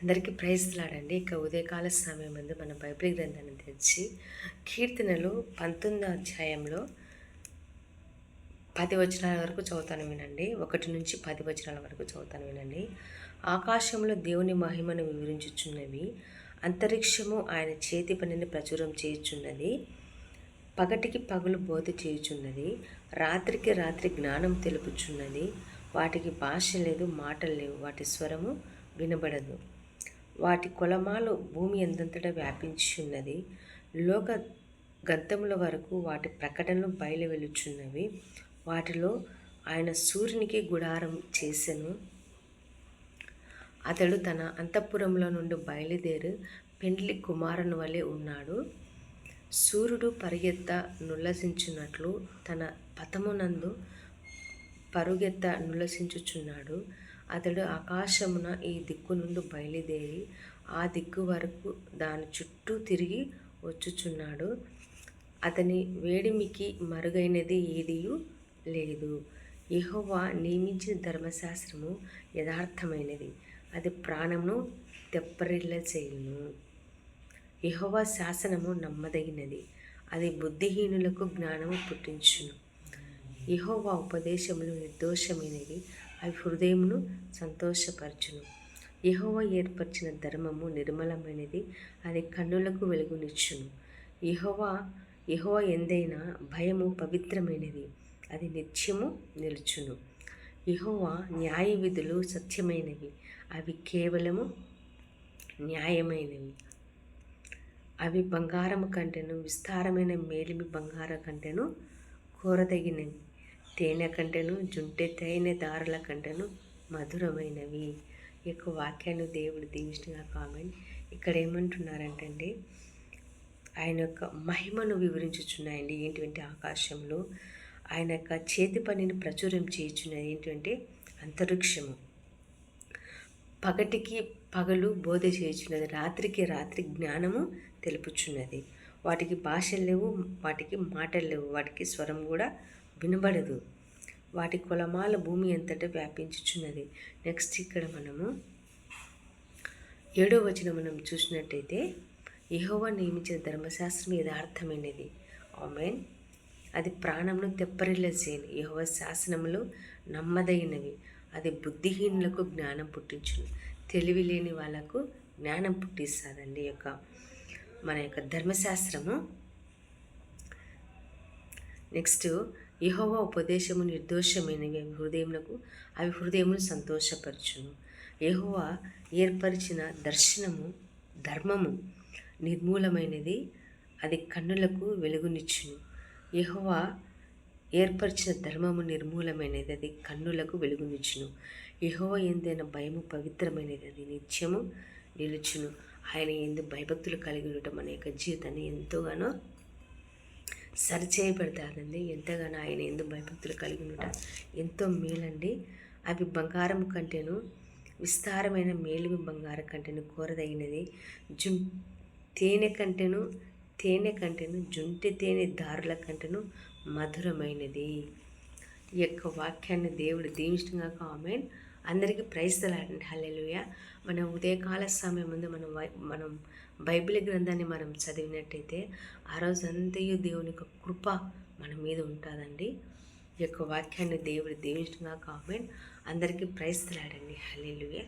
అందరికీ ప్రైజ్లాడండి. ఇక ఉదయకాల సమయం ముందు మన బైబిల్ గ్రంథాన్ని తెరిచి కీర్తనలు 19వ అధ్యాయంలో 10 వచనాల వరకు చదువుతాను వినండి. 1 నుంచి 10 వచనాల వరకు చదువుతాను వినండి. ఆకాశంలో దేవుని మహిమను వివరించుచున్నవి, అంతరిక్షము ఆయన చేతి పనిని ప్రచురం చేయుచున్నది. పగటికి పగలు బోధ చేయుచున్నది, రాత్రికి రాత్రి జ్ఞానం తెలుపుచున్నది. వాటికి భాష లేదు, మాటలు లేవు, వాటి స్వరము వినబడదు. వాటి కొలమాలు భూమి ఎంతంతటా వ్యాపించి ఉన్నది. లోక గంతముల వరకు వాటి ప్రకటనలు బయలు వెలుచున్నవి. వాటిలో ఆయన సూర్యునికి గుడారం చేసెను. అతడు తన అంతఃపురంలో నుండి బయలుదేరి పెండ్లి కుమారుని వలె ఉన్నాడు. సూర్యుడు పరిగెత్త నుల్లసించున్నట్లు తన పథమునందు పరుగెత్త నుల్లసించుచున్నాడు. అతడు ఆకాశమున ఈ దిక్కు నుండి బయలుదేరి ఆ దిక్కు వరకు దాని చుట్టూ తిరిగి వచ్చుచున్నాడు. అతని వేడిమికి మరుగైనది ఏదియూ లేదు. యెహోవా నియమించిన ధర్మశాస్త్రము యథార్థమైనది, అది ప్రాణమును తెప్పరిల్ల చేయును. యెహోవా శాసనము నమ్మదగినది, అది బుద్ధిహీనులకు జ్ఞానము పుట్టించును. యెహోవా ఉపదేశములు నిర్దోషమైనవి, అవి హృదయమును సంతోషపరచును. యెహోవా ఏర్పరిచిన ధర్మము నిర్మలమైనది, అది కన్నులకు వెలుగునిచ్చును. యెహోవా ఎందైనా భయము పవిత్రమైనది, అది నిత్యము నిలుచును. యెహోవా న్యాయ విధులు సత్యమైనవి, అవి కేవలము న్యాయమైనవి. అవి బంగారము కంటెను, విస్తారమైన మేలిమి బంగారం కంటెను కోరదగినవి. తేనె కంటెను, జుంటె తేనె దారుల కంటెను మధురమైనవి. ఈ యొక్క వాక్యాన్ని దేవుడు దీవించిన కామెంట్. ఇక్కడ ఏమంటున్నారంటే ఆయన యొక్క మహిమను వివరించుచున్నాయండి. ఏంటంటే ఆకాశంలో ఆయన యొక్క చేతి పనిని ప్రచురం చేయుచున్నది. ఏంటంటే అంతరిక్షము. పగటికి పగలు బోధ చేయుచున్నది, రాత్రికి రాత్రి జ్ఞానము తెలుపుచున్నది. వాటికి భాషలు లేవు, వాటికి మాటలు లేవు, వాటికి స్వరం కూడా వినబడదు. వాటి కొలమాల భూమి అంతటా వ్యాపించుచున్నది. నెక్స్ట్ ఇక్కడ మనము 7వ వచనం మనం చూసినట్టయితే, యెహోవా నియమించిన ధర్మశాస్త్రం యథార్థమైనది, ఆమేన్, అది ప్రాణమును తెప్పరిల్ల చేయను. యెహోవా శాసనములు నమ్మదగినవి, అది బుద్ధిహీనులకు జ్ఞానం పుట్టించును. తెలివి లేని వాళ్ళకు జ్ఞానం పుట్టిస్తుందండి మన యొక్క ధర్మశాస్త్రము. నెక్స్ట్, యెహోవా ఉపదేశము నిర్దోషమైనవి, అవి హృదయమును సంతోషపరచును. యెహోవా ఏర్పరిచిన ధర్మము నిర్మూలమైనది, అది కన్నులకు వెలుగునిచ్చును. యెహోవా ఏర్పరిచిన ధర్మము నిర్మూలమైనది, అది కన్నులకు వెలుగునిచ్చును. యెహోవా ఎందైనా భయము పవిత్రమైనది, అది నిత్యము నిలుచును. ఆయన ఎందు భయభక్తులు కలిగి ఉండటం మన యొక్క జీవితాన్ని ఎంతోగానో సరిచేయబడతారండి. ఎంతగానో ఆయన ఎందు భయభక్తులు కలిగి ఉండటం ఎంతో మేలండి. అవి బంగారం కంటేను, విస్తారమైన మేలిమి బంగారం కంటేను కోరదగినది. తేనె కంటేను జుంటె తేనె దారుల కంటేను మధురమైనది. ఈ యొక్క వాక్యాన్ని దేవుడు దీవించగా ఆమేన్. అందరికీ ప్రైజ్ లాడండి. హల్లెలూయా. మన ఉదయకాల సమయం ముందు మనం బైబిల్ గ్రంథాన్ని మనం చదివినట్టయితే ఆ రోజంతయు దేవుని యొక్క కృప మన మీద ఉంటుందండి. ఈ యొక్క వాక్యాన్ని దేవుడు దీవించగా ఆమేన్. అందరికీ ప్రైజ్ లాడండి. హల్లెలూయా.